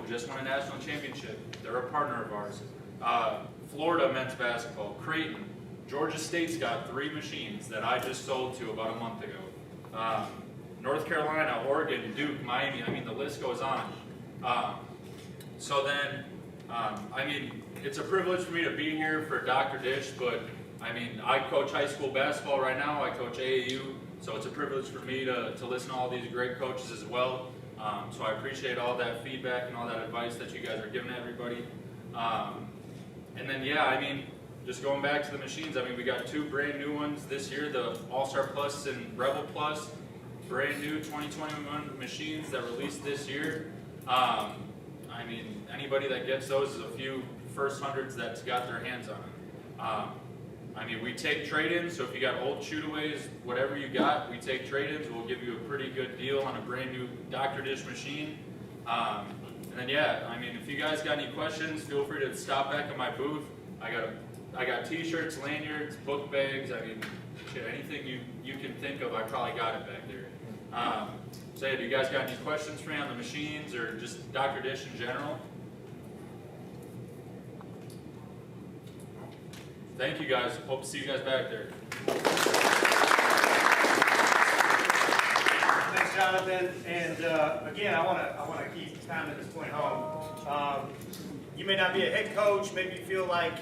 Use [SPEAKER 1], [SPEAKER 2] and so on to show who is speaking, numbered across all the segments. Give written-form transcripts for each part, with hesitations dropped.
[SPEAKER 1] just won a national championship. They're a partner of ours. Florida men's basketball, Creighton. Georgia State's got 3 machines that I just sold to about a month ago. North Carolina, Oregon, Duke, Miami, I mean, the list goes on. So then, I mean, it's a privilege for me to be here for Dr. Dish, but I mean, I coach high school basketball right now. I coach AAU, so it's a privilege for me to listen to all these great coaches as well. So I appreciate all that feedback and all that advice that you guys are giving everybody. And then, yeah, I mean, just going back to the machines, I mean, we got 2 brand new ones this year, the All-Star Plus and Rebel Plus, brand new 2021 machines that released this year. I mean, anybody that gets those is a few first hundreds that's got their hands on them. I mean, we take trade-ins, so if you got old shoot-aways, whatever you got, we take trade-ins. We'll give you a pretty good deal on a brand new Dr. Dish machine. And then, yeah, I mean, if you guys got any questions, feel free to stop back at my booth. I got t-shirts, lanyards, book bags. I mean, shit, anything you can think of, I probably got it back there. So yeah, do you guys got any questions for me on the machines or just Dr. Dish in general? Thank you guys. Hope to see you guys back there.
[SPEAKER 2] Thanks, Jonathan. And again, I want to keep time at this point home. You may not be a head coach. Maybe you feel like,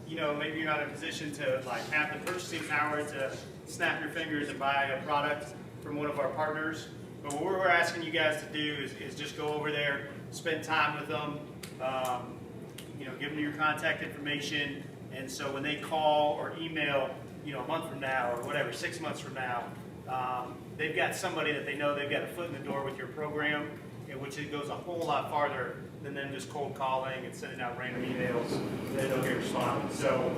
[SPEAKER 2] you know, maybe you're not in a position to like have the purchasing power to snap your fingers and buy a product from one of our partners. But what we're asking you guys to do is just go over there, spend time with them, you know, give them your contact information. And so when they call or email, you know, a month from now or whatever, 6 months from now, they've got somebody that they know they've got a foot in the door with your program, in which it goes a whole lot farther than them just cold calling and sending out random emails that they don't get responded. So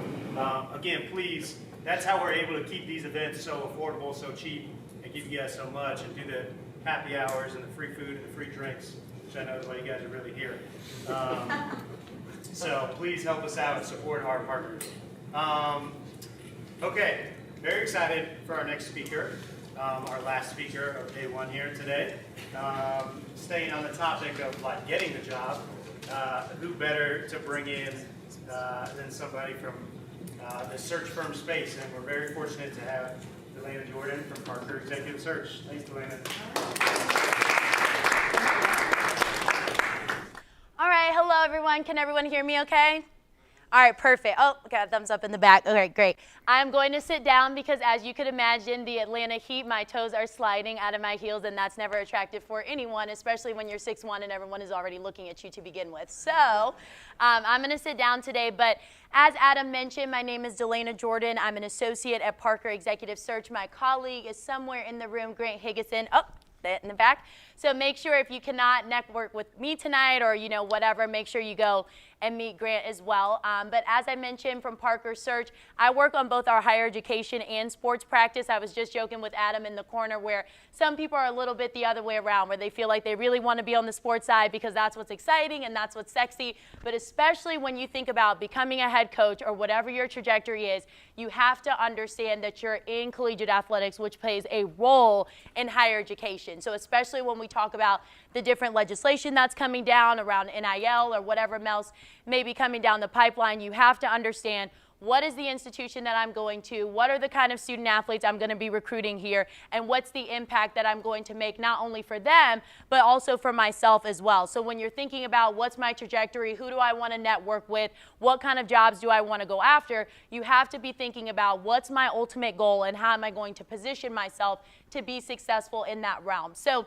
[SPEAKER 2] again, please, that's how we're able to keep these events so affordable, so cheap, and give you guys so much, and do the happy hours and the free food and the free drinks, which I know is why you guys are really here. So please help us out and support our partners. Okay, very excited for our next speaker, our last speaker of day 1 here today. Staying on the topic of like getting the job, who better to bring in than somebody from the search firm space, and we're very fortunate to have Delaina Jordan from Parker Executive Search. Thanks, Delaina.
[SPEAKER 3] All right, hello everyone. Can everyone hear me okay? All right, perfect. Oh, got a thumbs up in the back. Okay, great. I'm going to sit down because, as you could imagine, the Atlanta heat, my toes are sliding out of my heels, and that's never attractive for anyone, especially when you're 6'1" and everyone is already looking at you to begin with. So I'm going to sit down today, but as Adam mentioned, my name is Delaina Jordan. I'm an associate at Parker Executive Search. My colleague is somewhere in the room, Grant Higgison. Oh, in the back. So make sure if you cannot network with me tonight or, you know, whatever, make sure you go and meet Grant as well. But as I mentioned from Parker Search, I work on both our higher education and sports practice. I was just joking with Adam in the corner where some people are a little bit the other way around, where they feel like they really want to be on the sports side because that's what's exciting and that's what's sexy. But especially when you think about becoming a head coach or whatever your trajectory is, you have to understand that you're in collegiate athletics, which plays a role in higher education. So especially when we talk about the different legislation that's coming down around NIL or whatever else may be coming down the pipeline, you have to understand what is the institution that I'm going to, what are the kind of student athletes I'm going to be recruiting here, and what's the impact that I'm going to make not only for them, but also for myself as well. So when you're thinking about what's my trajectory, who do I want to network with, what kind of jobs do I want to go after, you have to be thinking about what's my ultimate goal and how am I going to position myself to be successful in that realm. So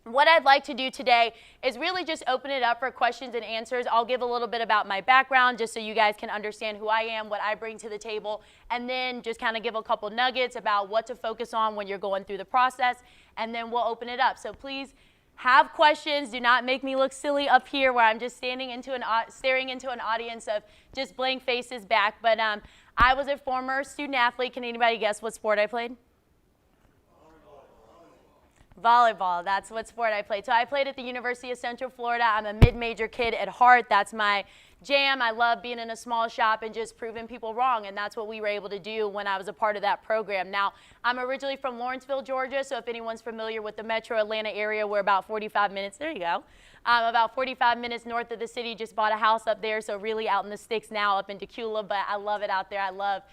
[SPEAKER 3] what I'd like to do today is really just open it up for questions and answers. I'll give a little bit about my background just so you guys can understand who I am, what I bring to the table, and then just kind of give a couple nuggets about what to focus on when you're going through the process, and then we'll open it up. So please have questions. Do not make me look silly up here where I'm just staring into an audience of just blank faces back. But I was a former student athlete. Can anybody guess what sport I played? Volleyball, that's what sport I played. So I played at the University of Central Florida. I'm a mid-major kid at heart. That's my jam. I love being in a small shop and just proving people wrong, and that's what we were able to do when I was a part of that program. Now, I'm originally from Lawrenceville, Georgia, so if anyone's familiar with the metro Atlanta area, we're about 45 minutes, there you go, about 45 minutes north of the city. Just bought a house up there, so really out in the sticks now up in Decula, but I love it out there. I love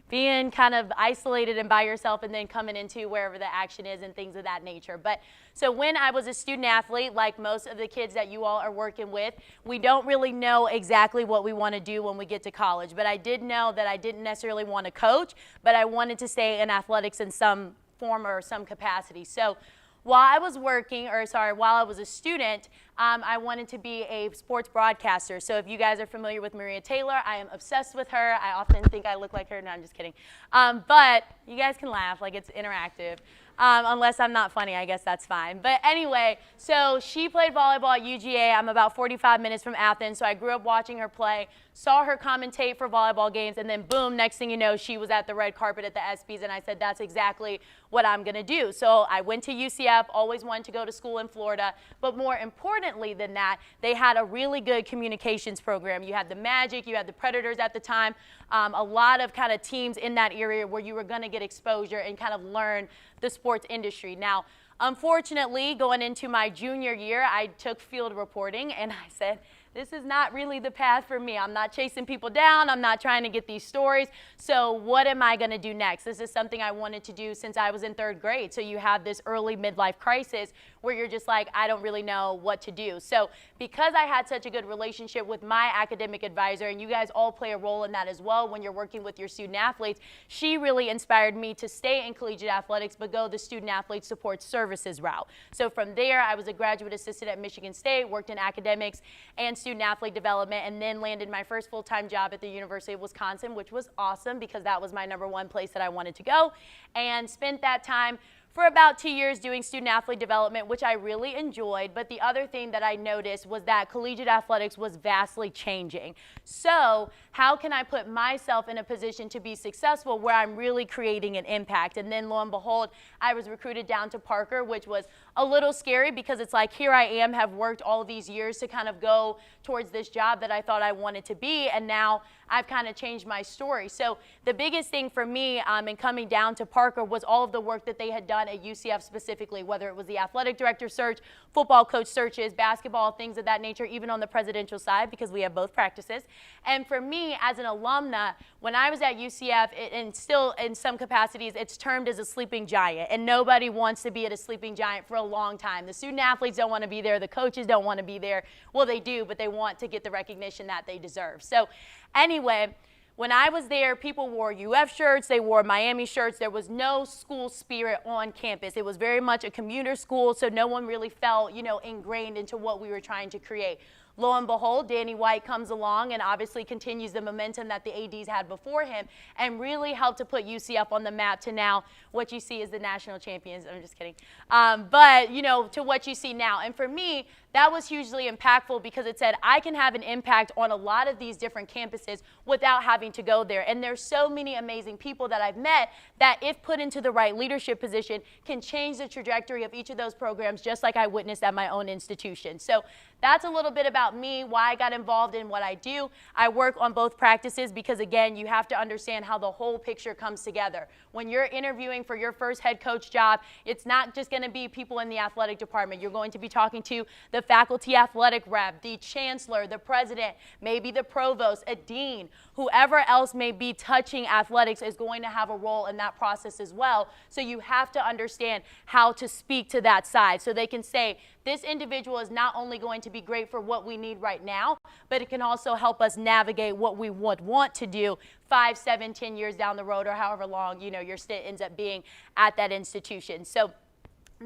[SPEAKER 3] being kind of isolated and by yourself and then coming into wherever the action is and things of that nature. But so when I was a student athlete, like most of the kids that you all are working with, we don't really know exactly what we want to do when we get to college. But I did know that I didn't necessarily want to coach, but I wanted to stay in athletics in some form or some capacity. So while I was while I was a student, I wanted to be a sports broadcaster. So if you guys are familiar with Maria Taylor, I am obsessed with her. I often think I look like her. No, I'm just kidding. But you guys can laugh, like it's interactive. Unless I'm not funny, I guess that's fine. But anyway, so she played volleyball at UGA. I'm about 45 minutes from Athens, so I grew up watching her play, saw her commentate for volleyball games, and then boom, next thing you know, she was at the red carpet at the ESPYs, and I said, that's exactly what I'm going to do. So I went to UCF, always wanted to go to school in Florida, but more importantly than that, they had a really good communications program. You had the Magic, you had the Predators at the time, a lot of kind of teams in that area where you were going to get exposure and kind of learn the sports industry. Now, unfortunately, going into my junior year, I took field reporting, and I said, this is not really the path for me. I'm not chasing people down. I'm not trying to get these stories. So what am I going to do next? This is something I wanted to do since I was in 3rd grade. So you have this early midlife crisis where you're just like, I don't really know what to do. So because I had such a good relationship with my academic advisor, and you guys all play a role in that as well when you're working with your student athletes, she really inspired me to stay in collegiate athletics but go the student athlete support services route. So from there, I was a graduate assistant at Michigan State, worked in academics and student athlete development, and then landed my first full-time job at the University of Wisconsin, which was awesome because that was my #1 place that I wanted to go, and spent that time for about 2 years doing student athlete development, which I really enjoyed. But the other thing that I noticed was that collegiate athletics was vastly changing. So how can I put myself in a position to be successful where I'm really creating an impact? And then lo and behold, I was recruited down to Parker, which was a little scary because it's like, here I am, have worked all these years to kind of go towards this job that I thought I wanted to be, and now I've kind of changed my story. So the biggest thing for me in coming down to Parker was all of the work that they had done at UCF specifically, whether it was the athletic director search, football coach searches, basketball, things of that nature, even on the presidential side because we have both practices. And for me as an alumna, when I was at UCF, and still in some capacities, it's termed as a sleeping giant, and nobody wants to be at a sleeping giant for a long time. The student athletes don't want to be there, the coaches don't want to be there. Well, they do, but they want to get the recognition that they deserve. So anyway, when I was there, people wore UF shirts, they wore Miami shirts. There was no school spirit on campus. It was very much a commuter school, so no one really felt, ingrained into what we were trying to create. Lo and behold, Danny White comes along and obviously continues the momentum that the ADs had before him and really helped to put UCF on the map to now what you see as the national champions. I'm just kidding. But, to what you see now. And for me, that was hugely impactful because it said I can have an impact on a lot of these different campuses without having to go there. And there's so many amazing people that I've met that if put into the right leadership position can change the trajectory of each of those programs just like I witnessed at my own institution. So that's a little bit about me, why I got involved in what I do. I work on both practices because, again, you have to understand how the whole picture comes together. When you're interviewing for your first head coach job, it's not just going to be people in the athletic department. You're going to be talking to the faculty athletic rep, the chancellor, the president, maybe the provost, a dean, whoever else may be touching athletics is going to have a role in that process as well. So you have to understand how to speak to that side so they can say, this individual is not only going to be great for what we need right now, but it can also help us navigate what we would want to do 5, 7, 10 years down the road or however long, your stint ends up being at that institution. So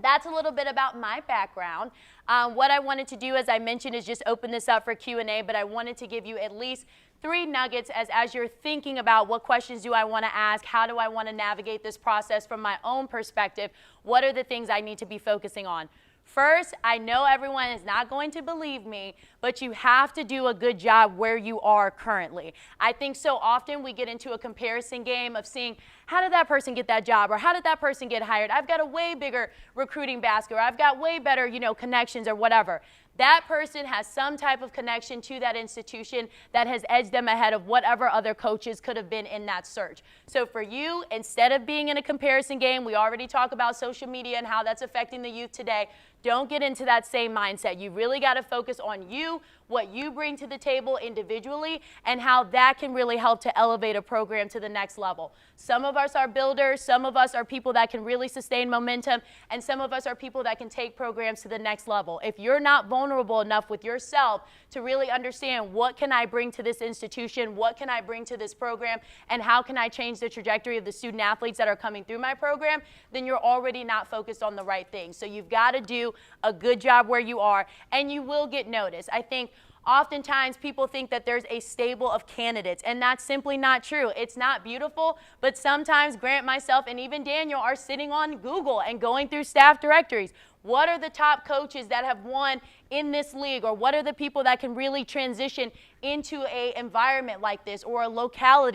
[SPEAKER 3] that's a little bit about my background. What I wanted to do, as I mentioned, is just open this up for Q&A, but I wanted to give you at least 3 nuggets as you're thinking about what questions do I want to ask, how do I want to navigate this process from my own perspective, what are the things I need to be focusing on. First, I know everyone is not going to believe me, but you have to do a good job where you are currently. I think so often we get into a comparison game of seeing how did that person get that job or how did that person get hired? I've got a way bigger recruiting basket or I've got way better, connections or whatever. That person has some type of connection to that institution that has edged them ahead of whatever other coaches could have been in that search. So for you, instead of being in a comparison game, we already talk about social media and how that's affecting the youth today. Don't get into that same mindset. You really got to focus on you, what you bring to the table individually, and how that can really help to elevate a program to the next level. Some of us are builders, some of us are people that can really sustain momentum, and some of us are people that can take programs to the next level. If you're not vulnerable enough with yourself to really understand what can I bring to this institution, what can I bring to this program, and how can I change the trajectory of the student athletes that are coming through my program, then you're already not focused on the right thing. So you've got to do a good job where you are, and you will get noticed. I think oftentimes people think that there's a stable of candidates, and that's simply not true. It's not beautiful, but sometimes Grant, myself, and even Daniel are sitting on Google and going through staff directories. What are the top coaches that have won in this league, or what are the people that can really transition into an environment like this or a locale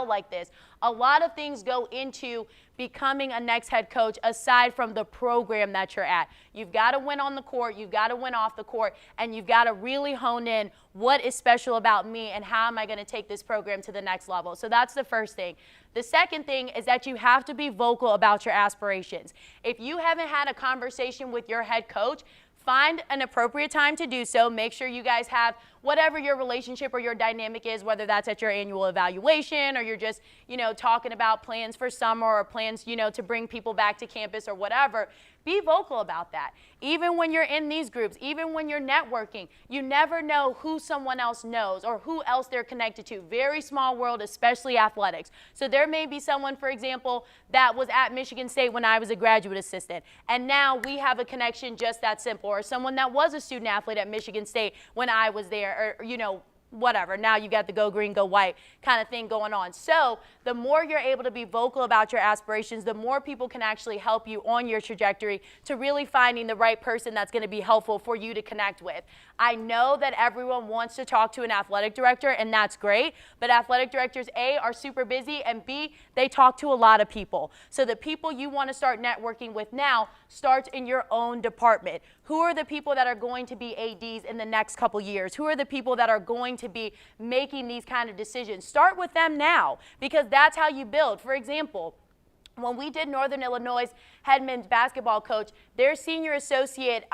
[SPEAKER 3] like this? A lot of things go into becoming a next head coach aside from the program that you're at. You've got to win on the court, you've got to win off the court, and you've got to really hone in what is special about me and how am I going to take this program to the next level. So that's the first thing. The second thing is that you have to be vocal about your aspirations. If you haven't had a conversation with your head coach, find an appropriate time to do so. Make sure you guys have whatever your relationship or your dynamic is, whether that's at your annual evaluation or you're just, talking about plans for summer or plans, to bring people back to campus or whatever. Be vocal about that. Even when you're in these groups, even when you're networking, you never know who someone else knows or who else they're connected to. Very small world, especially athletics. So there may be someone, for example, that was at Michigan State when I was a graduate assistant, and now we have a connection just that simple. Or someone that was a student athlete at Michigan State when I was there, or, whatever. Now you got the go green, go white kind of thing going on. So the more you're able to be vocal about your aspirations, the more people can actually help you on your trajectory to really finding the right person that's going to be helpful for you to connect with. I know that everyone wants to talk to an athletic director, and that's great, but athletic directors, A, are super busy, and B, they talk to a lot of people. So the people you want to start networking with now starts in your own department. Who are the people that are going to be ADs in the next couple years? Who are the people that are going to be making these kind of decisions? Start with them now, because that's how you build. For example, when we did Northern Illinois' head men's basketball coach, their senior associate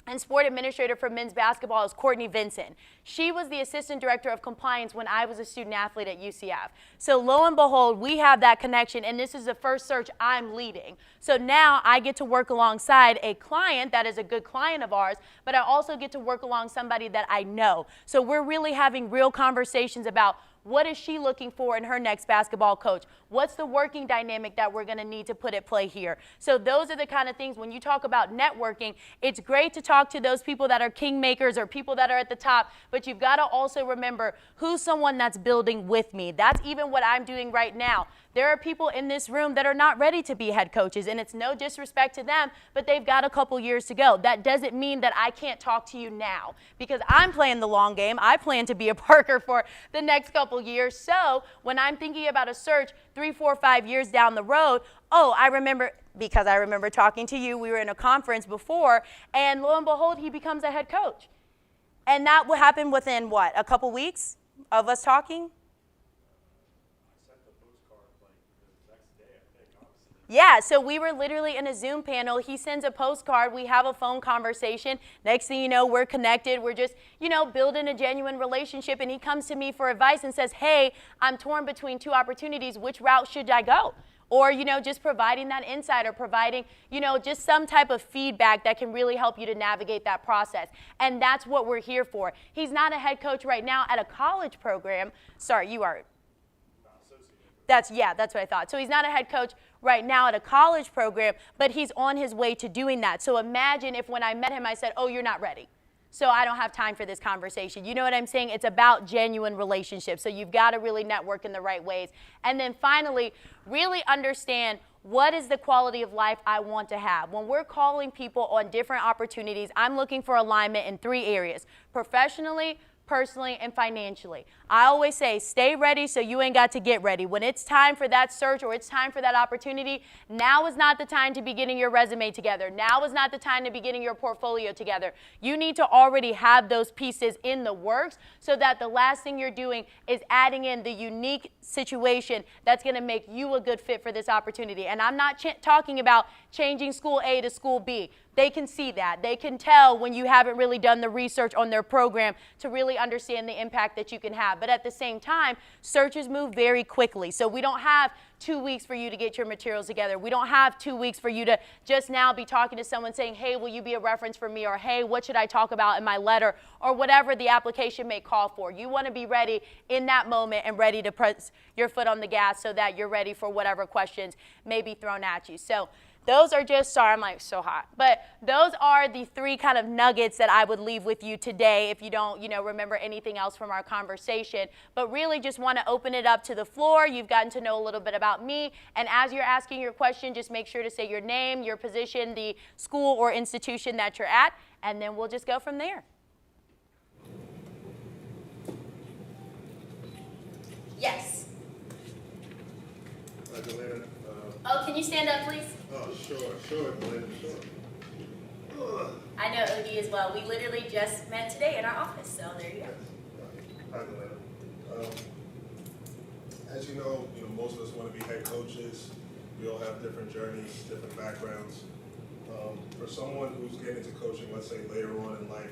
[SPEAKER 3] and sport administrator for men's basketball is Courtney Vinson. She was the assistant director of compliance when I was a student athlete at UCF. So lo and behold, we have that connection, and this is the first search I'm leading. So now I get to work alongside a client that is a good client of ours, but I also get to work along somebody that I know. So we're really having real conversations about what is she looking for in her next basketball coach? What's the working dynamic that we're going to need to put at play here? So those are the kind of things when you talk about networking, it's great to talk to those people that are kingmakers or people that are at the top, but you've got to also remember who's someone that's building with me. That's even what I'm doing right now. There are people in this room that are not ready to be head coaches, and it's no disrespect to them, but they've got a couple years to go. That doesn't mean that I can't talk to you now, because I'm playing the long game. I plan to be a Parker for the next couple years. So when I'm thinking about a search 3, 4, 5 years down the road, I remember, because I remember talking to you, we were in a conference before, and lo and behold, he becomes a head coach. And that will happen within, a couple weeks of us talking? Yeah, so we were literally in a Zoom panel. He sends a postcard. We have a phone conversation. Next thing you know, we're connected. We're just, building a genuine relationship. And he comes to me for advice and says, hey, I'm torn between 2 opportunities. Which route should I go? Or, just providing that insight or providing, just some type of feedback that can really help you to navigate that process. And that's what we're here for. He's not a head coach right now at a college program. Sorry, you are. That's what I thought. So he's not a head coach right now at a college program, but he's on his way to doing that. So imagine if when I met him, I said, you're not ready. so I don't have time for this conversation. You know what I'm saying? It's about genuine relationships. So you've got to really network in the right ways. And then finally, really understand what is the quality of life I want to have. When we're calling people on different opportunities, I'm looking for alignment in 3 areas: professionally, personally, and financially. I always say, stay ready so you ain't got to get ready. When it's time for that search or it's time for that opportunity, now is not the time to be getting your resume together. Now is not the time to be getting your portfolio together. You need to already have those pieces in the works so that the last thing you're doing is adding in the unique situation that's going to make you a good fit for this opportunity. And I'm not talking about changing school A to school B. They can see that. They can tell when you haven't really done the research on their program to really understand the impact that you can have. But at the same time, searches move very quickly. So we don't have 2 weeks for you to get your materials together. We don't have 2 weeks for you to just now be talking to someone saying, hey, will you be a reference for me? Or hey, what should I talk about in my letter? Or whatever the application may call for. You want to be ready in that moment and ready to press your foot on the gas so that you're ready for whatever questions may be thrown at you. So those are just, sorry, I'm like so hot. But those are the 3 kind of nuggets that I would leave with you today if you don't, remember anything else from our conversation. But really just want to open it up to the floor. You've gotten to know a little bit about me. And as you're asking your question, just make sure to say your name, your position, the school or institution that you're at, and then we'll just go from there. Yes.
[SPEAKER 4] Delaina,
[SPEAKER 3] Oh, can you stand up, please?
[SPEAKER 4] oh, sure, Delaina, sure.
[SPEAKER 3] I know OD as well. We literally just met today in our office, so there you go.
[SPEAKER 4] Hi, Delaina. As you know, most of us want to be head coaches. We all have different journeys, different backgrounds. For someone who's getting into coaching, let's say later on in life,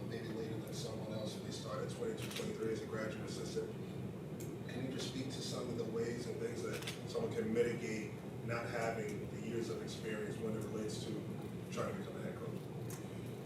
[SPEAKER 4] maybe later than someone else, when they start at 22, 23 as a graduate assistant, can you just speak to some of the ways and things that someone can mitigate not having the years of experience when it relates to trying to become a head coach?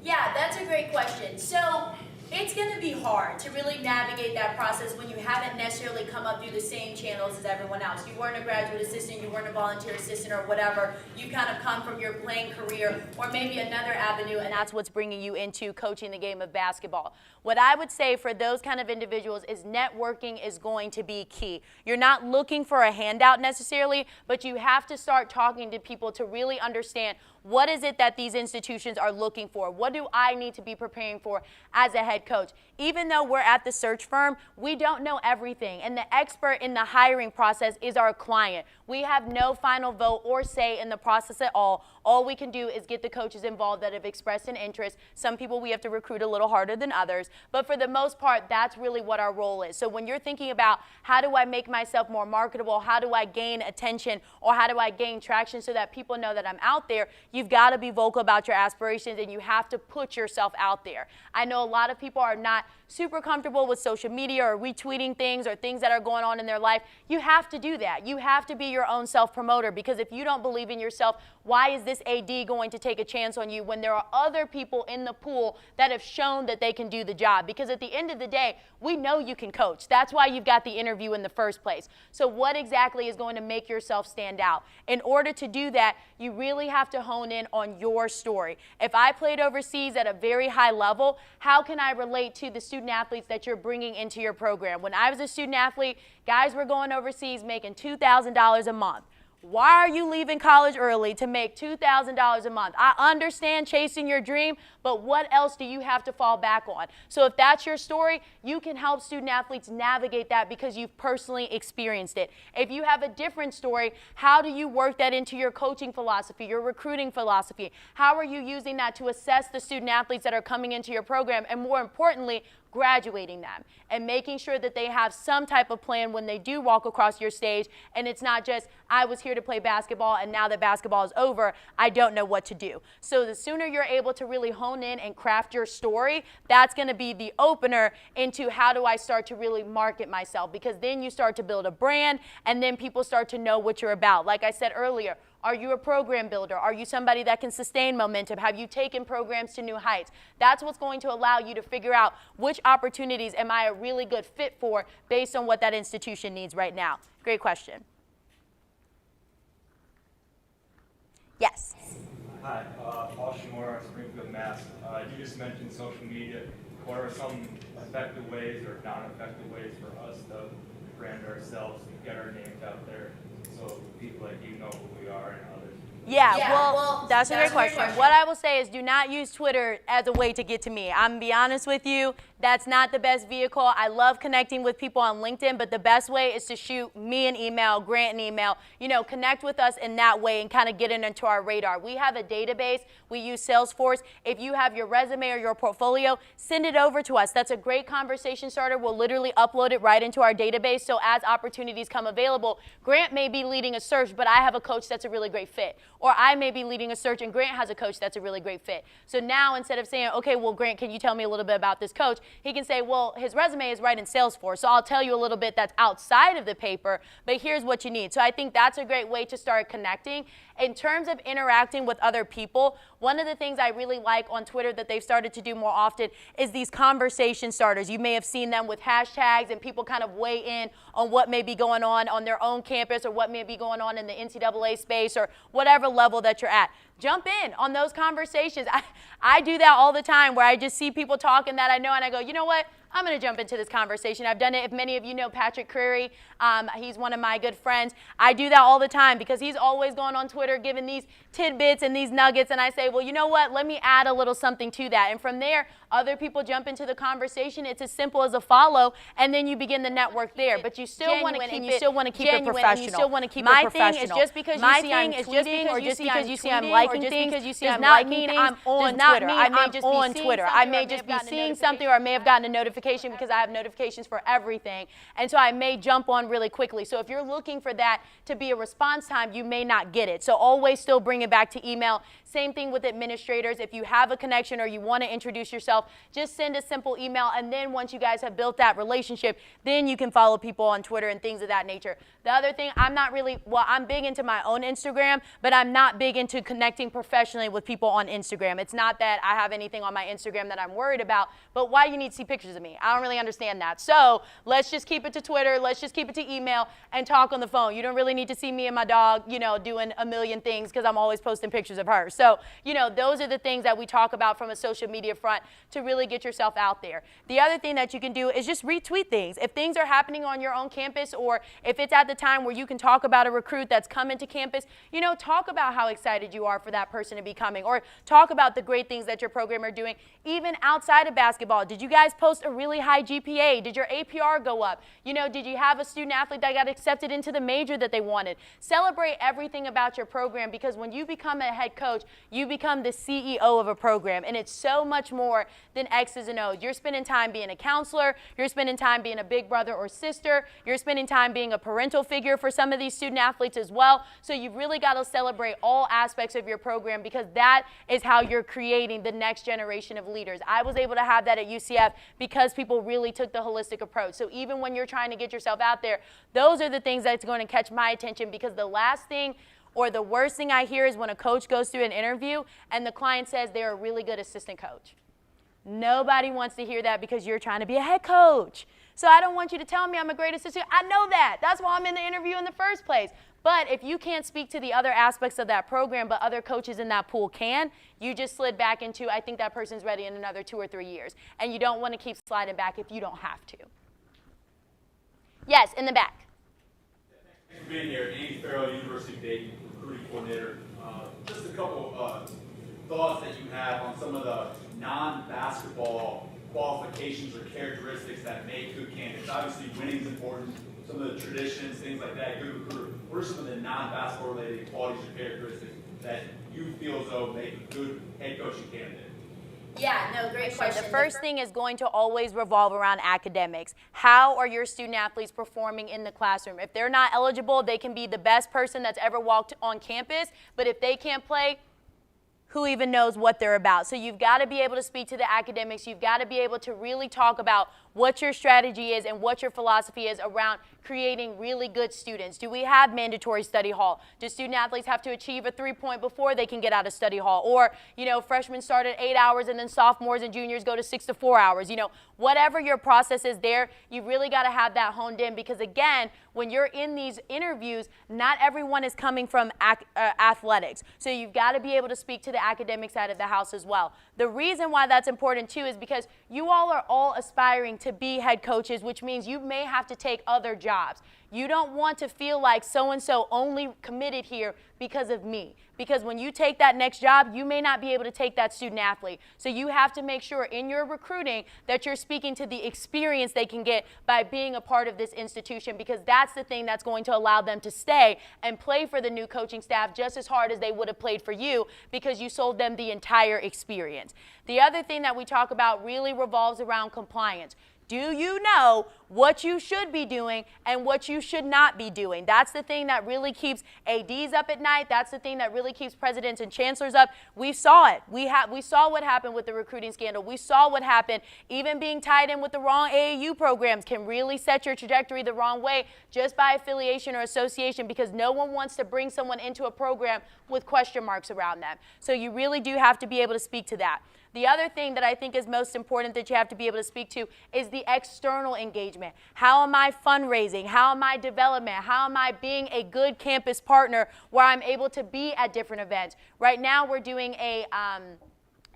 [SPEAKER 3] Yeah, that's a great question. So it's going to be hard to really navigate that process when you haven't necessarily come up through the same channels as everyone else. You weren't a graduate assistant, you weren't a volunteer assistant or whatever. You kind of come from your playing career or maybe another avenue, and that's what's bringing you into coaching the game of basketball. What I would say for those kind of individuals is networking is going to be key. You're not looking for a handout necessarily, but you have to start talking to people to really understand what is it that these institutions are looking for? What do I need to be preparing for as a head coach? Even though we're at the search firm, we don't know everything. And the expert in the hiring process is our client. We have no final vote or say in the process at all. All we can do is get the coaches involved that have expressed an interest. Some people we have to recruit a little harder than others. But for the most part, that's really what our role is. So when you're thinking about how do I make myself more marketable, how do I gain attention, or how do I gain traction so that people know that I'm out there, you've got to be vocal about your aspirations and you have to put yourself out there. I know a lot of people are not super comfortable with social media or retweeting things or things that are going on in their life. You have to do that. You have to be your own self-promoter, because if you don't believe in yourself, why is this AD going to take a chance on you when there are other people in the pool that have shown that they can do the job? Because at the end of the day, we know you can coach. That's why you've got the interview in the first place. So what exactly is going to make yourself stand out? In order to do that, you really have to hone in on your story. If I played overseas at a very high level, how can I relate to the student athletes that you're bringing into your program? When I was a student athlete, guys were going overseas making $2,000 a month. Why are you leaving college early to make $2,000 a month? I understand chasing your dream, but what else do you have to fall back on? So if that's your story, you can help student athletes navigate that because you've personally experienced it. If you have a different story, how do you work that into your coaching philosophy, your recruiting philosophy? How are you using that to assess the student athletes that are coming into your program, and more importantly, graduating them and making sure that they have some type of plan when they do walk across your stage, and it's not just, I was here to play basketball and now that basketball is over, I don't know what to do. So the sooner you're able to really hone in and craft your story, that's going to be the opener into how do I start to really market myself, because then you start to build a brand and then people start to know what you're about. Like I said earlier, are you a program builder? Are you somebody that can sustain momentum? Have you taken programs to new heights? That's what's going to allow you to figure out which opportunities am I a really good fit for based on what that institution needs right now. Great question. Yes.
[SPEAKER 2] Hi,
[SPEAKER 5] Hi, Paul Shimura, Springfield, Mass. You just mentioned social media. What are some effective ways or non-effective ways for us to brand ourselves, get our names out there, so people like you know who we are and others?
[SPEAKER 3] Yeah, well, that's a great question. What I will say is do not use Twitter as a way to get to me. I'm going to be honest with you. That's not the best vehicle. I love connecting with people on LinkedIn, but the best way is to shoot me an email, Grant an email, connect with us in that way and kind of get it into our radar. We have a database. We use Salesforce. If you have your resume or your portfolio, send it over to us. That's a great conversation starter. We'll literally upload it right into our database. So as opportunities come available, Grant may be leading a search, but I have a coach that's a really great fit. Or I may be leading a search and Grant has a coach that's a really great fit. So now instead of saying, okay, well, Grant, can you tell me a little bit about this coach? He can say, well, his resume is right in Salesforce, so I'll tell you a little bit that's outside of the paper, but here's what you need. So I think that's a great way to start connecting. In terms of interacting with other people, one of the things I really like on Twitter that they've started to do more often is these conversation starters. You may have seen them with hashtags and people kind of weigh in on what may be going on their own campus or what may be going on in the NCAA space or whatever level that you're at. Jump in on those conversations. I do that all the time where I just see people talking that I know and I go, you know what? I'm going to jump into this conversation. I've done it. If many of you know Patrick Creary, he's one of my good friends. I do that all the time because he's always going on Twitter giving these tidbits and these nuggets. And I say, well, you know what? Let me add a little something to that. And from there, other people jump into the conversation. It's as simple as a follow, and then you begin the network there. But you still want to keep it professional. You still want to keep it professional. My thing is just because you see I'm tweeting or just because you see I'm liking things does not mean I'm on Twitter. I may just be on Twitter. I may just be seeing something or I may have gotten a notification because I have notifications for everything. And so I may jump on really quickly. So if you're looking for that to be a response time, you may not get it. So always still bring it back to email. Same thing with administrators. If you have a connection or you want to introduce yourself, just send a simple email. And then once you guys have built that relationship, then you can follow people on Twitter and things of that nature. The other thing, I'm big into my own Instagram, but I'm not big into connecting professionally with people on Instagram. It's not that I have anything on my Instagram that I'm worried about, but why do you need to see pictures of me? I don't really understand that. So let's just keep it to Twitter. Let's just keep it to email and talk on the phone. You don't really need to see me and my dog, doing a million things because I'm always posting pictures of her. So, those are the things that we talk about from a social media front to really get yourself out there. The other thing that you can do is just retweet things. If things are happening on your own campus or if it's at the time where you can talk about a recruit that's coming to campus, talk about how excited you are for that person to be coming or talk about the great things that your program are doing. Even outside of basketball, did you guys post a really high GPA? Did your APR go up? Did you have a student athlete that got accepted into the major that they wanted? Celebrate everything about your program because when you become a head coach, you become the CEO of a program, and it's so much more than X's and O's. You're spending time being a counselor. You're spending time being a big brother or sister. You're spending time being a parental figure for some of these student athletes as well. So you've really got to celebrate all aspects of your program because that is how you're creating the next generation of leaders. I was able to have that at UCF because people really took the holistic approach. So even when you're trying to get yourself out there, those are the things that's going to catch my attention because the last thing or the worst thing I hear is when a coach goes through an interview and the client says they're a really good assistant coach. Nobody wants to hear that because you're trying to be a head coach. So I don't want you to tell me I'm a great assistant. I know that. That's why I'm in the interview in the first place. But if you can't speak to the other aspects of that program, but other coaches in that pool can, you just slid back into, I think that person's ready in another 2 or 3 years. And you don't want to keep sliding back if you don't have to. Yes, in the back.
[SPEAKER 6] Thanks for being here. Andy Farrell, University of Dayton, recruiting coordinator. Just a couple thoughts that you have on some of the non-basketball qualifications or characteristics that make good candidates. Obviously, winning is important. Some of the traditions, things like that, good recruiter. What are some of the non-basketball related qualities or characteristics that you feel as though make a good head coaching candidate?
[SPEAKER 3] Yeah, no, great question. The first thing is going to always revolve around academics. How are your student athletes performing in the classroom? If they're not eligible, they can be the best person that's ever walked on campus, but if they can't play, who even knows what they're about? So you've got to be able to speak to the academics. You've got to be able to really talk about what your strategy is and what your philosophy is around creating really good students. Do we have mandatory study hall? Do student athletes have to achieve a 3-point before they can get out of study hall? Or, freshmen start at 8 hours and then sophomores and juniors go to 6 to 4 hours. Whatever your process is there, you really got to have that honed in because, again, when you're in these interviews, not everyone is coming from athletics. So you've got to be able to speak to the the academic side of the house as well. The reason why that's important too is because you all are all aspiring to be head coaches, which means you may have to take other jobs. You don't want to feel like so-and-so only committed here because of me. Because when you take that next job, you may not be able to take that student athlete. So you have to make sure in your recruiting that you're speaking to the experience they can get by being a part of this institution, because that's the thing that's going to allow them to stay and play for the new coaching staff just as hard as they would have played for you, because you sold them the entire experience. The other thing that we talk about really revolves around compliance. Do you know what you should be doing and what you should not be doing? That's the thing that really keeps ADs up at night. That's the thing that really keeps presidents and chancellors up. We saw it. We saw what happened with the recruiting scandal. We saw what happened. Even being tied in with the wrong AAU programs can really set your trajectory the wrong way just by affiliation or association, because no one wants to bring someone into a program with question marks around them. So you really do have to be able to speak to that. The other thing that I think is most important that you have to be able to speak to is the external engagement. How am I fundraising? How am I development? How am I being a good campus partner where I'm able to be at different events? Right now we're doing a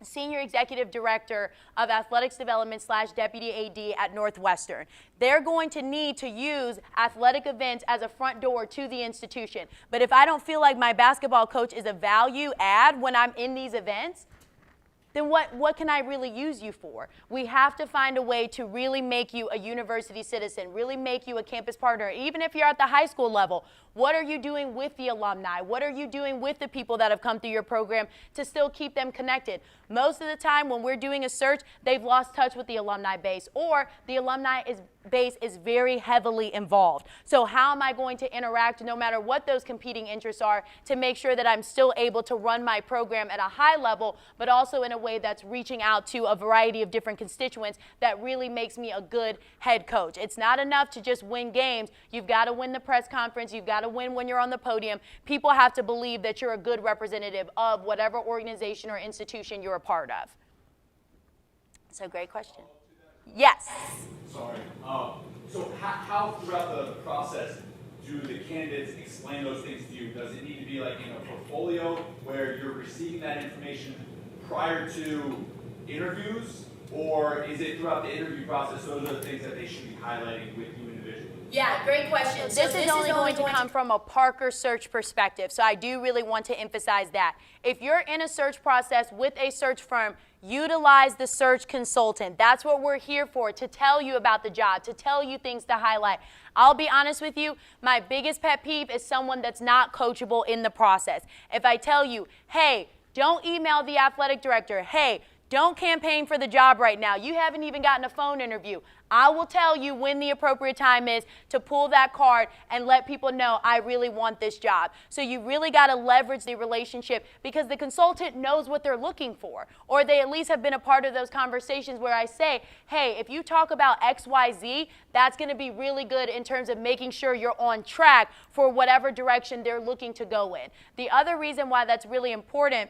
[SPEAKER 3] Senior Executive Director of Athletics Development / Deputy AD at Northwestern. They're going to need to use athletic events as a front door to the institution. But if I don't feel like my basketball coach is a value add when I'm in these events, then what can I really use you for? We have to find a way to really make you a university citizen, really make you a campus partner. Even if you're at the high school level, what are you doing with the alumni? What are you doing with the people that have come through your program to still keep them connected? Most of the time when we're doing a search, they've lost touch with the alumni base, or the alumni base is very heavily involved. So how am I going to interact, no matter what those competing interests are, to make sure that I'm still able to run my program at a high level, but also in a way that's reaching out to a variety of different constituents that really makes me a good head coach? It's not enough to just win games. You've got to win the press conference. You've got to win when you're on the podium. People have to believe that you're a good representative of whatever organization or institution you're a part of. So great question. Yes.
[SPEAKER 6] Sorry. So how throughout the process do the candidates explain those things to you? Does it need to be like in a portfolio where you're receiving that information prior to interviews, or is it throughout the interview process? Those are the things that they should be highlighting with you individually.
[SPEAKER 3] Yeah, great question. This is only going to come from a Parker search perspective, so I do really want to emphasize that. If you're in a search process with a search firm, utilize the search consultant. That's what we're here for, to tell you about the job, to tell you things to highlight. I'll be honest with you, my biggest pet peeve is someone that's not coachable in the process. If I tell you, hey, don't email the athletic director, hey, don't campaign for the job right now, you haven't even gotten a phone interview, I will tell you when the appropriate time is to pull that card and let people know I really want this job. So you really got to leverage the relationship, because the consultant knows what they're looking for, or they at least have been a part of those conversations where I say, hey, if you talk about XYZ, that's going to be really good in terms of making sure you're on track for whatever direction they're looking to go in. The other reason why that's really important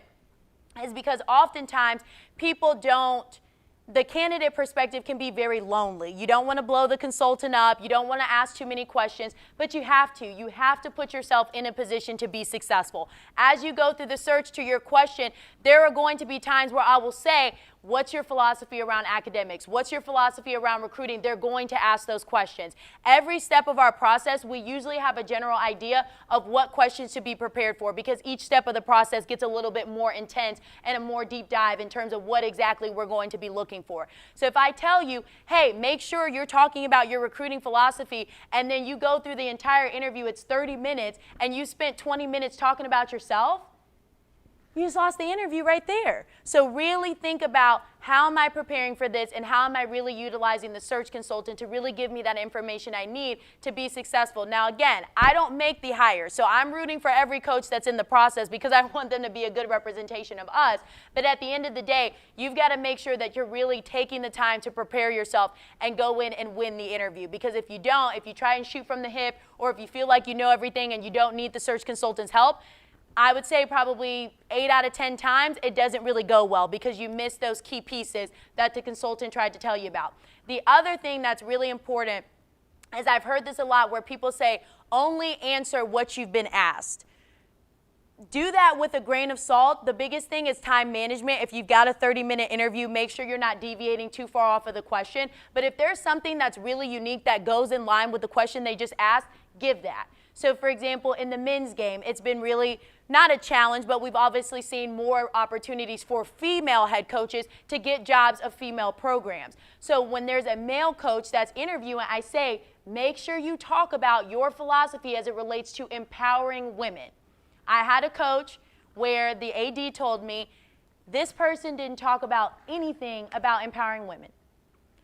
[SPEAKER 3] is because oftentimes people don't, the candidate perspective can be very lonely. You don't want to blow the consultant up. You don't want to ask too many questions, but you have to. You have to put yourself in a position to be successful. As you go through the search, to your question, there are going to be times where I will say, what's your philosophy around academics? What's your philosophy around recruiting? They're going to ask those questions. Every step of our process, we usually have a general idea of what questions to be prepared for, because each step of the process gets a little bit more intense and a more deep dive in terms of what exactly we're going to be looking for. So if I tell you, hey, make sure you're talking about your recruiting philosophy, and then you go through the entire interview, it's 30 minutes, and you spent 20 minutes talking about yourself, you just lost the interview right there. So really think about, how am I preparing for this, and how am I really utilizing the search consultant to really give me that information I need to be successful. Now again, I don't make the hire, so I'm rooting for every coach that's in the process because I want them to be a good representation of us. But at the end of the day, you've got to make sure that you're really taking the time to prepare yourself and go in and win the interview. Because if you don't, if you try and shoot from the hip, or if you feel like you know everything and you don't need the search consultant's help, I would say probably 8 out of 10 times it doesn't really go well, because you miss those key pieces that the consultant tried to tell you about. The other thing that's really important is, I've heard this a lot where people say, only answer what you've been asked. do that with a grain of salt. The biggest thing is time management. If you've got a 30-minute interview, make sure you're not deviating too far off of the question. But if there's something that's really unique that goes in line with the question they just asked, give that. So for example, in the men's game, it's been really not a challenge, but we've obviously seen more opportunities for female head coaches to get jobs of female programs. So when there's a male coach that's interviewing, I say, make sure you talk about your philosophy as it relates to empowering women. I had a coach where the AD told me, this person didn't talk about anything about empowering women.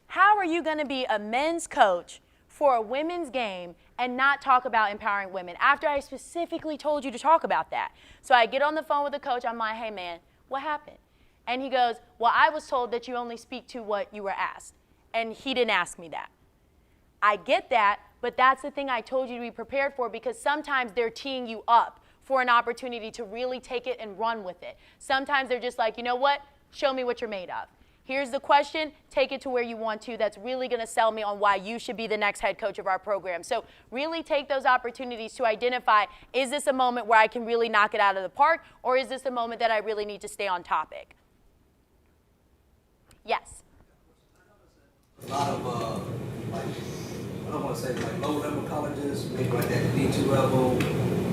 [SPEAKER 3] How are you going to be a men's coach for a women's game and not talk about empowering women after I specifically told you to talk about that? So I get on the phone with the coach. I'm like, hey, man, what happened? And he goes, well, I was told that you only speak to what you were asked. And he didn't ask me that. I get that, but that's the thing I told you to be prepared for, because sometimes they're teeing you up for an opportunity to really take it and run with it. Sometimes they're just like, you know what? Show me what you're made of. Here's the question, take it to where you want to. That's really going to sell me on why you should be the next head coach of our program. So really take those opportunities to identify, is this a moment where I can really knock it out of the park, or is this a moment that I really need to stay on topic? Yes?
[SPEAKER 7] A lot of, like, I don't want to say like low-level colleges, maybe like that D2 level,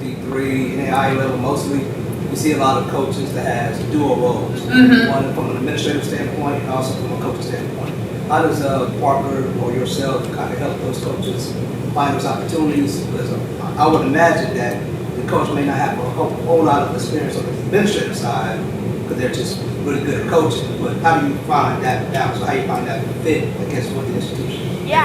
[SPEAKER 7] D3, NAI level mostly. We see a lot of coaches that has dual roles, one from an administrative standpoint and also from a coaching standpoint. How does Parker or yourself kind of help those coaches find those opportunities? Because I would imagine that the coach may not have a whole lot of experience on the administrative side because they're just really good at coaching. But how do you find that balance? How do you find that fit, I guess, with the institution?
[SPEAKER 3] Yeah.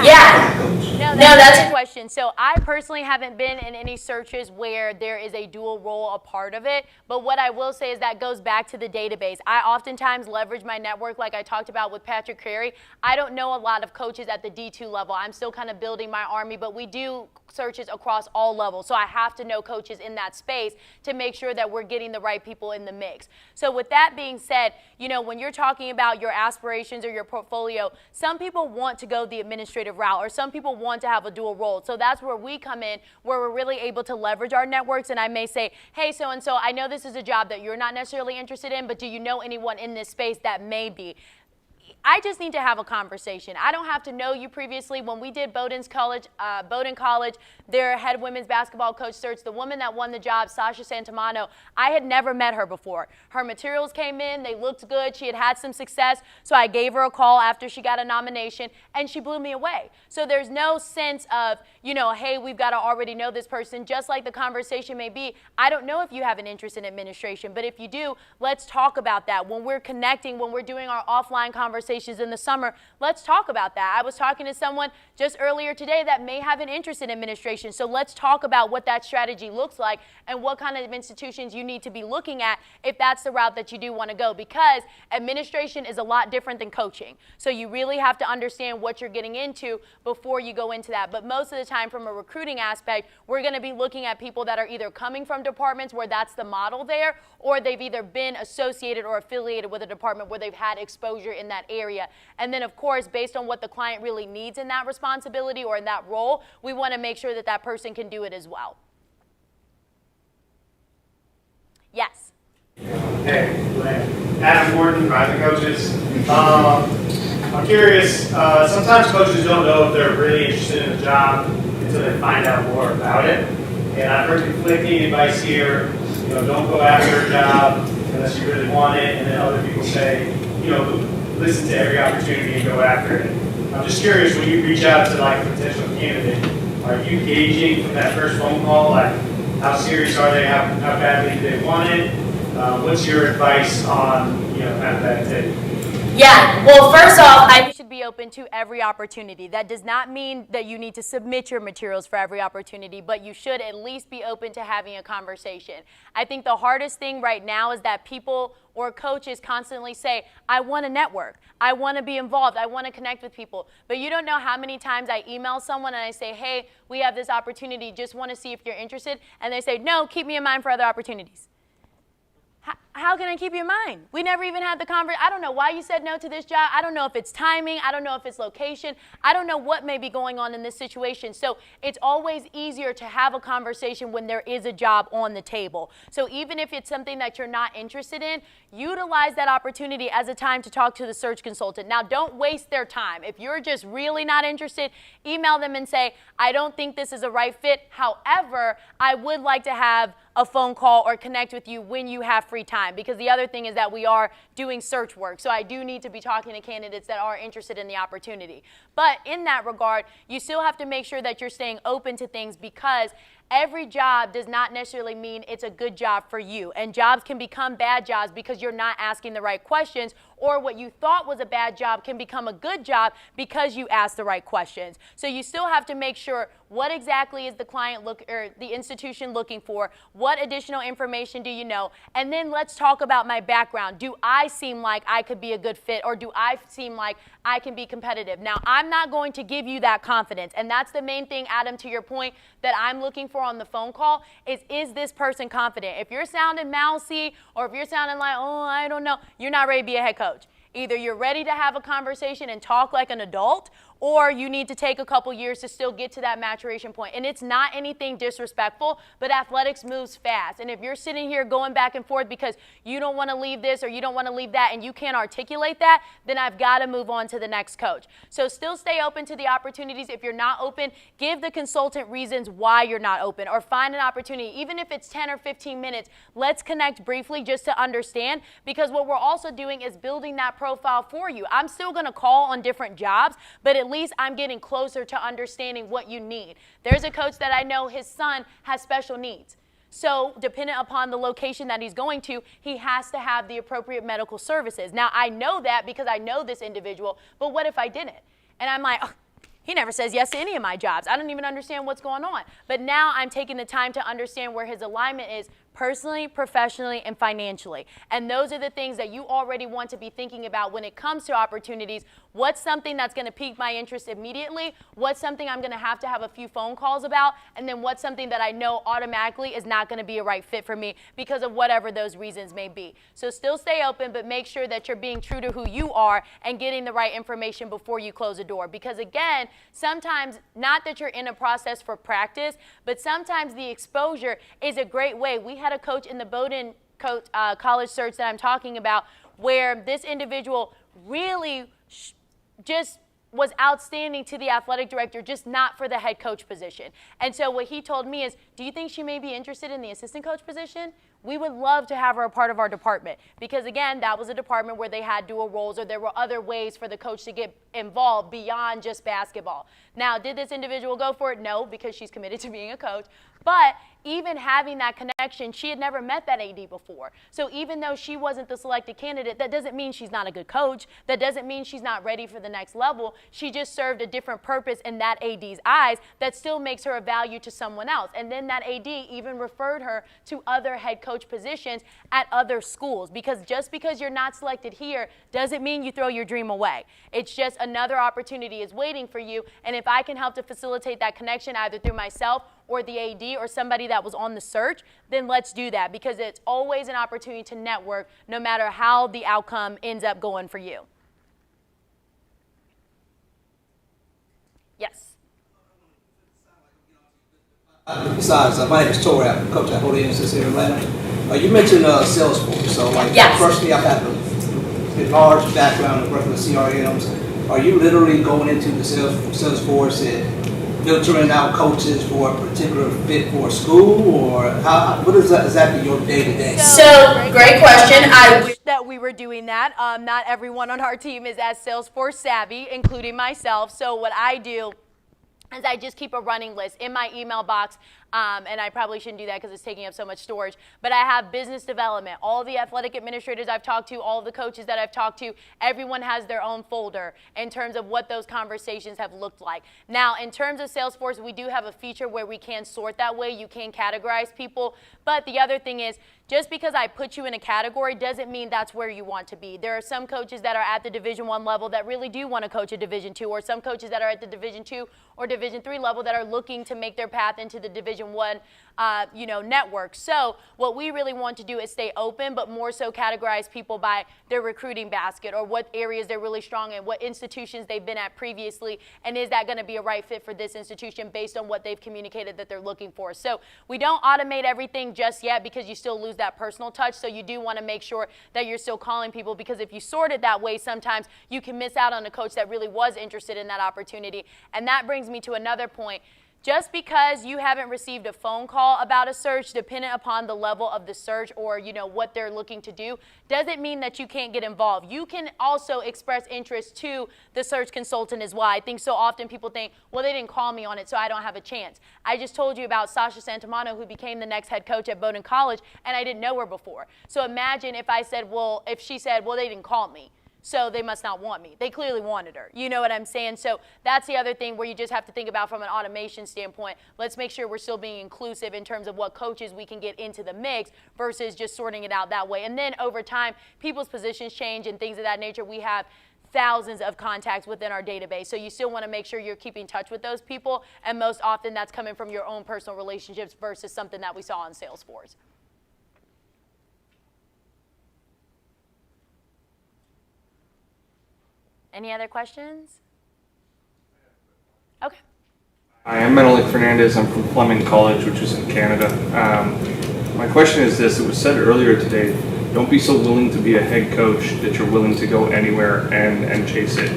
[SPEAKER 3] No, that's a question. So I personally haven't been in any searches where there is a dual role a part of it. But what I will say is that goes back to the database. I oftentimes leverage my network like I talked about with Patrick Carey. I don't know a lot of coaches at the D2 level. I'm still kind of building my army, but we do searches across all levels. So I have to know coaches in that space to make sure that we're getting the right people in the mix. So with that being said, you know, when you're talking about your aspirations or your portfolio, some people want to go the administrative route, or some people want to have a dual role. So that's where we come in, where we're really able to leverage our networks. And I may say, hey, so-and-so, I know this is a job that you're not necessarily interested in, but do you know anyone in this space that may be? I just need to have a conversation. I don't have to know you previously. When we did Bowdoin College, their head women's basketball coach search, the woman that won the job, Sasha Santamano, I had never met her before. Her materials came in, they looked good, she had had some success, so I gave her a call after she got a nomination, and she blew me away. So there's no sense of, you know, hey, we've got to already know this person, just like the conversation may be, I don't know if you have an interest in administration, but if you do, let's talk about that. When we're connecting, when we're doing our offline conversations in the summer, let's talk about that. I was talking to someone just earlier today that may have an interest in administration, so let's talk about what that strategy looks like and what kind of institutions you need to be looking at if that's the route that you do want to go, because administration is a lot different than coaching. So you really have to understand what you're getting into before you go into that. But most of the time, from a recruiting aspect, we're going to be looking at people that are either coming from departments where that's the model there, or they've either been associated or affiliated with a department where they've had exposure in that area. And then, of course, based on what the client really needs in that responsibility or in that role, we want to make sure that that person can do it as well. Yes?
[SPEAKER 2] Hey, Adam Gordon, Rising Coaches. I'm curious, sometimes coaches don't know if they're really interested in the job until they find out more about it. And I've heard conflicting advice here, you know, don't go after a job unless you really want it. And then other people say, you know, listen to every opportunity and go after it. I'm just curious, when you reach out to like a potential candidate, are you gauging from that first phone call, like how serious are they, how badly do they want it? What's your advice on, you know, kind of that take?
[SPEAKER 3] Yeah, well, first off, you should be open to every opportunity. That does not mean that you need to submit your materials for every opportunity, but you should at least be open to having a conversation. I think the hardest thing right now is that people or coaches constantly say, I want to network, I want to be involved, I want to connect with people. But you don't know how many times I email someone and I say, hey, we have this opportunity, just want to see if you're interested. And they say, no, keep me in mind for other opportunities. how can I keep you in mind? We never even had the conversation. I don't know why you said no to this job. I don't know if it's timing. I don't know if it's location. I don't know what may be going on in this situation. So it's always easier to have a conversation when there is a job on the table. So even if it's something that you're not interested in, utilize that opportunity as a time to talk to the search consultant. Now, don't waste their time. If you're just really not interested, email them and say, I don't think this is a right fit. However, I would like to have a phone call or connect with you when you have free time, because the other thing is that we are doing search work. So I do need to be talking to candidates that are interested in the opportunity. But in that regard, you still have to make sure that you're staying open to things, because every job does not necessarily mean it's a good job for you. And jobs can become bad jobs because you're not asking the right questions, or what you thought was a bad job can become a good job because you asked the right questions. So you still have to make sure what exactly is the client or the institution looking for, what additional information do you know, and then let's talk about my background. Do I seem like I could be a good fit, or do I seem like I can be competitive? Now, I'm not going to give you that confidence, and that's the main thing, Adam, to your point, that I'm looking for on the phone call is this person confident? If you're sounding mousy, or if you're sounding like, oh, I don't know, you're not ready to be a head coach. Either you're ready to have a conversation and talk like an adult, or you need to take a couple years to still get to that maturation point. And it's not anything disrespectful, but athletics moves fast. And if you're sitting here going back and forth because you don't want to leave this or you don't want to leave that and you can't articulate that, then I've got to move on to the next coach. So still stay open to the opportunities. If you're not open, give the consultant reasons why you're not open, or find an opportunity. Even if it's 10 or 15 minutes, let's connect briefly just to understand, because what we're also doing is building that profile for you. I'm still going to call on different jobs, but at least I'm getting closer to understanding what you need. There's a coach that I know, his son has special needs. So dependent upon the location that he's going to, he has to have the appropriate medical services. Now, I know that because I know this individual, but what if I didn't? And I'm like, oh, he never says yes to any of my jobs. I don't even understand what's going on. But now I'm taking the time to understand where his alignment is personally, professionally, and financially. And those are the things that you already want to be thinking about when it comes to opportunities. What's something that's going to pique my interest immediately? What's something I'm going to have a few phone calls about? And then what's something that I know automatically is not going to be a right fit for me because of whatever those reasons may be. So still stay open, but make sure that you're being true to who you are and getting the right information before you close a door. Because again, sometimes, not that you're in a process for practice, but sometimes the exposure is a great way. We had a coach in the Bowdoin college search that I'm talking about, where this individual really just was outstanding to the athletic director, just not for the head coach position. And so what he told me is, do you think she may be interested in the assistant coach position? We would love to have her a part of our department, because again, that was a department where they had dual roles, or there were other ways for the coach to get involved beyond just basketball. Now, did this individual go for it? No, because she's committed to being a coach. But even having that connection, she had never met that AD before. So even though she wasn't the selected candidate, that doesn't mean she's not a good coach. That doesn't mean she's not ready for the next level. She just served a different purpose in that AD's eyes that still makes her a value to someone else. And then that AD even referred her to other head coach positions at other schools, because just because you're not selected here doesn't mean you throw your dream away. It's just another opportunity is waiting for you. And if I can help to facilitate that connection either through myself or the AD or somebody that was on the search, then let's do that, because it's always an opportunity to network no matter how the outcome ends up going for you. Yes.
[SPEAKER 7] Besides, my name is Tori. I'm coach at Holy Innocents here in Atlanta. You mentioned Salesforce. So, like,
[SPEAKER 3] Yes.
[SPEAKER 7] personally, I've had a large background in working with CRMs. Are you literally going into the Salesforce and filtering out coaches for a particular fit for a school, or what is that exactly your day-to-day?
[SPEAKER 3] So, great question. I wish that we were doing that. Not everyone on our team is as Salesforce savvy, including myself. So what I do is I just keep a running list in my email box, and I probably shouldn't do that because it's taking up so much storage, but I have business development. All the athletic administrators I've talked to, all the coaches that I've talked to, everyone has their own folder in terms of what those conversations have looked like. Now, in terms of Salesforce, we do have a feature where we can sort that way. You can categorize people, but the other thing is, just because I put you in a category doesn't mean that's where you want to be. There are some coaches that are at the Division I level that really do want to coach a Division II, or some coaches that are at the Division II or Division III level that are looking to make their path into the Division Division I network. So what we really want to do is stay open, but more so categorize people by their recruiting basket or what areas they're really strong in, what institutions they've been at previously, and is that going to be a right fit for this institution based on what they've communicated that they're looking for. So we don't automate everything just yet because you still lose that personal touch. So you do want to make sure that you're still calling people, because if you sort it that way, sometimes you can miss out on a coach that really was interested in that opportunity. And that brings me to another point. Just because you haven't received a phone call about a search, dependent upon the level of the search or what they're looking to do, doesn't mean that you can't get involved. You can also express interest to the search consultant as well. I think so often people think, well, they didn't call me on it, so I don't have a chance. I just told you about Sasha Santamano, who became the next head coach at Bowdoin College, and I didn't know her before. So imagine if she said, well, they didn't call me, so they must not want me. They clearly wanted her. You know what I'm saying? So that's the other thing where you just have to think about from an automation standpoint. Let's make sure we're still being inclusive in terms of what coaches we can get into the mix versus just sorting it out that way. And then over time, people's positions change and things of that nature. We have thousands of contacts within our database. So you still want to make sure you're keeping touch with those people. And most often that's coming from your own personal relationships versus something that we saw on Salesforce. Any other questions? Okay.
[SPEAKER 8] Hi, I'm Menelik Fernandez. I'm from Fleming College, which is in Canada. My question is this. It was said earlier today, don't be so willing to be a head coach that you're willing to go anywhere and chase it.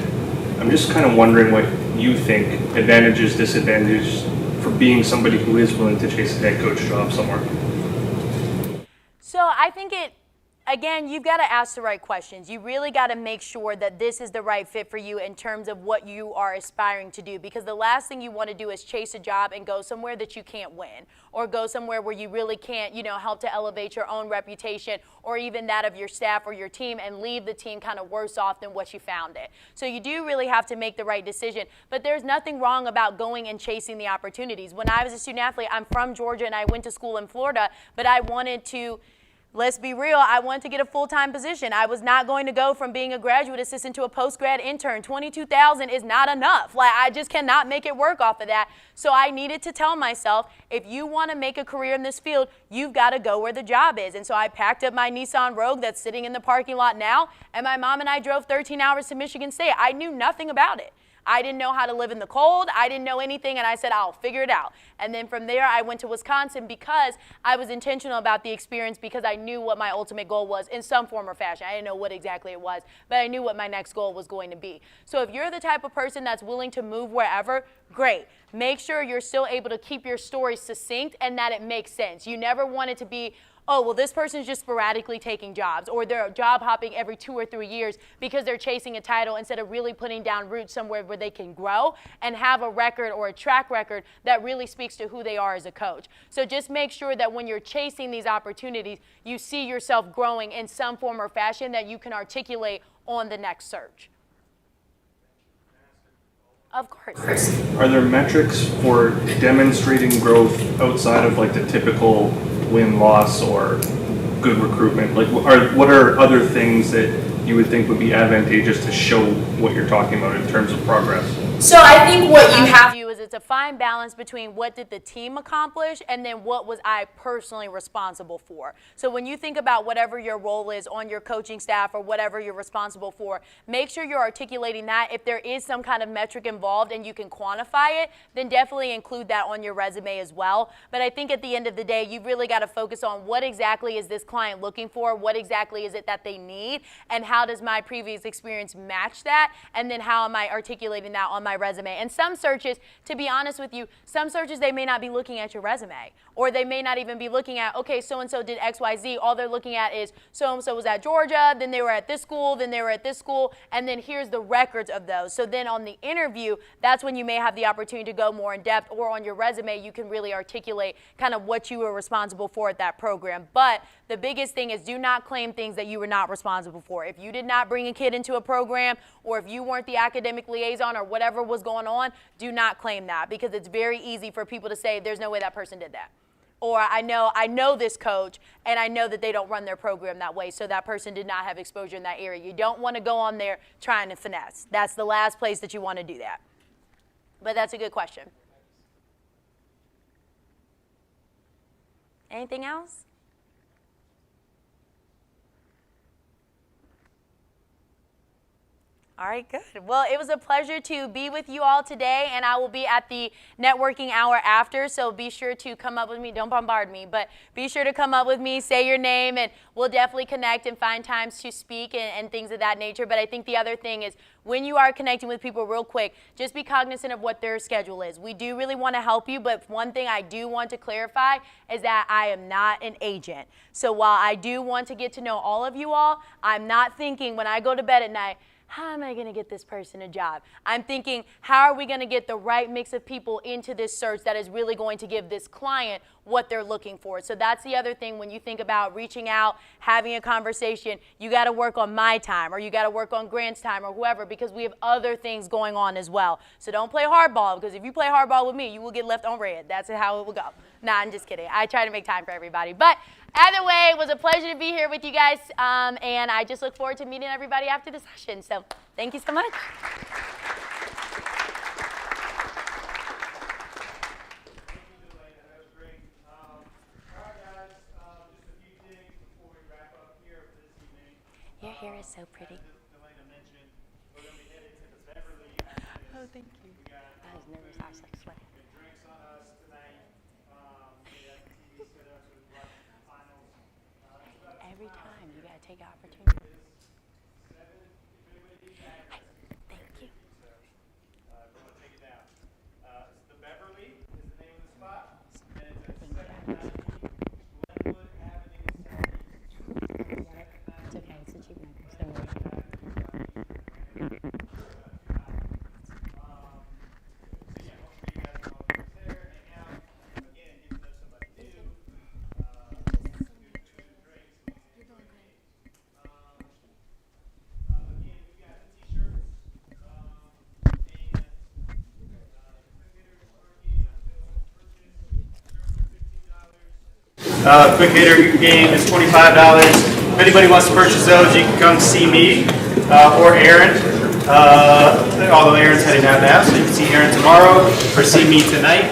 [SPEAKER 8] I'm just kind of wondering what you think advantages, disadvantages for being somebody who is willing to chase a head coach job somewhere.
[SPEAKER 3] So I think again, you've got to ask the right questions. You really got to make sure that this is the right fit for you in terms of what you are aspiring to do, because the last thing you want to do is chase a job and go somewhere that you can't win, or go somewhere where you really can't, help to elevate your own reputation or even that of your staff or your team, and leave the team kind of worse off than what you found it. So you do really have to make the right decision, but there's nothing wrong about going and chasing the opportunities. When I was a student athlete, I'm from Georgia and I went to school in Florida, but I wanted to, let's be real, I wanted to get a full-time position. I was not going to go from being a graduate assistant to a post-grad intern. $22,000 is not enough. I just cannot make it work off of that. So I needed to tell myself, if you want to make a career in this field, you've got to go where the job is. And so I packed up my Nissan Rogue that's sitting in the parking lot now, and my mom and I drove 13 hours to Michigan State. I knew nothing about it. I didn't know how to live in the cold. I didn't know anything, and I said, I'll figure it out. And then from there, I went to Wisconsin because I was intentional about the experience, because I knew what my ultimate goal was in some form or fashion. I didn't know what exactly it was, but I knew what my next goal was going to be. So if you're the type of person that's willing to move wherever, great. Make sure you're still able to keep your story succinct and that it makes sense. You never want it to be, oh, well, this person's just sporadically taking jobs, or they're job hopping every 2 or 3 years because they're chasing a title instead of really putting down roots somewhere where they can grow and have a record or a track record that really speaks to who they are as a coach. So just make sure that when you're chasing these opportunities, you see yourself growing in some form or fashion that you can articulate on the next search. Of course.
[SPEAKER 8] Are there metrics for demonstrating growth outside of the typical win-loss or good recruitment? What are other things that you would think would be advantageous to show what you're talking about in terms of progress?
[SPEAKER 3] So I think what you have to do is it's a fine balance between what did the team accomplish and then what was I personally responsible for. So when you think about whatever your role is on your coaching staff or whatever you're responsible for, make sure you're articulating that. If there is some kind of metric involved and you can quantify it, then definitely include that on your resume as well. But I think at the end of the day, you've really got to focus on what exactly is this client looking for, what exactly is it that they need, and how does my previous experience match that, and then how am I articulating that on my resume. And some searches, to be honest with you, some searches they may not be looking at your resume, or they may not even be looking at, okay, so-and-so did XYZ. All they're looking at is so-and-so was at Georgia, then they were at this school, then they were at this school, and then here's the records of those. So then on the interview, that's when you may have the opportunity to go more in depth, or on your resume, you can really articulate kind of what you were responsible for at that program. But the biggest thing is do not claim things that you were not responsible for. If you did not bring a kid into a program, or if you weren't the academic liaison or whatever was going on, do not claim that, because it's very easy for people to say there's no way that person did that. Or I know this coach, and I know that they don't run their program that way, so that person did not have exposure in that area. You don't want to go on there trying to finesse. That's the last place that you want to do that. But that's a good question. Anything else? All right, good. Well, it was a pleasure to be with you all today, and I will be at the networking hour after, so be sure to come up with me. Don't bombard me, but be sure to come up with me, say your name, and we'll definitely connect and find times to speak and things of that nature. But I think the other thing is when you are connecting with people real quick, just be cognizant of what their schedule is. We do really want to help you, but one thing I do want to clarify is that I am not an agent. So while I do want to get to know all of you all, I'm not thinking when I go to bed at night, how am I going to get this person a job? I'm thinking, how are we going to get the right mix of people into this search that is really going to give this client what they're looking for? So that's the other thing when you think about reaching out, having a conversation, you got to work on my time or you got to work on Grant's time or whoever because we have other things going on as well. So don't play hardball because if you play hardball with me, you will get left on red. That's how it will go. Nah, I'm just kidding. I try to make time for everybody. But either way, it was a pleasure to be here with you guys, and I just look forward to meeting everybody after the session. So thank you so much.
[SPEAKER 2] Thank you, Delaina. That was great. All right, guys. Just a few things before we wrap up here for this evening.
[SPEAKER 3] Your hair is so pretty.
[SPEAKER 2] As Delaina mentioned, we're going to be headed to the Beverly after this.
[SPEAKER 3] Oh, thank you.
[SPEAKER 2] We got
[SPEAKER 3] I was nervous. I was like sweating.
[SPEAKER 2] drinks on us tonight. We have the TV set up so we can watch the finals.
[SPEAKER 3] Every time you got to take an opportunity. Thank you.
[SPEAKER 2] Go and take it down. The Beverly is the name of the spot. And it's at 790 Glenwood Avenue Southeast.
[SPEAKER 3] It's okay. It's a cheap number. So
[SPEAKER 2] Quick hitter game is $25. If anybody wants to purchase those, you can come see me or Aaron. Although Aaron's heading out now, so you can see Aaron tomorrow or see me tonight.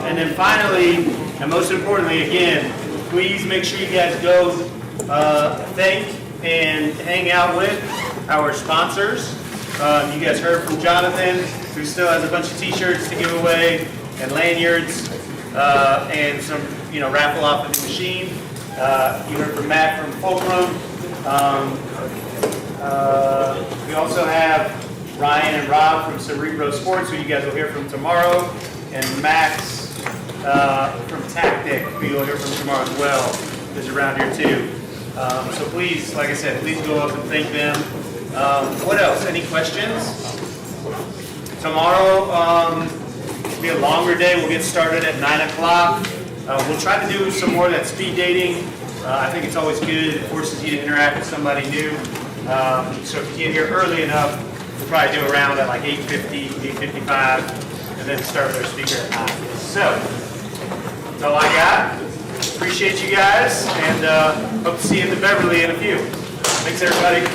[SPEAKER 2] And then finally, and most importantly, again, please make sure you guys go thank and hang out with our sponsors. You guys heard from Jonathan, who still has a bunch of t-shirts to give away and lanyards and some raffle off of the machine. You heard from Matt from Fulcrum. We also have Ryan and Rob from Cerebro Sports, who you guys will hear from tomorrow, and Max from Tactic, who you'll hear from tomorrow as well, is around here too. So please, like I said, please go up and thank them. What else? Any questions? Tomorrow will be a longer day. We'll get started at 9 o'clock. We'll try to do some more of that speed dating. I think it's always good. It forces you to interact with somebody new. So if you get here early enough, we'll probably do a round at like 8:50, 8:55, and then start with our speaker at 9. So that's all I got. Appreciate you guys, and hope to see you in the Beverly in a few. Thanks, everybody.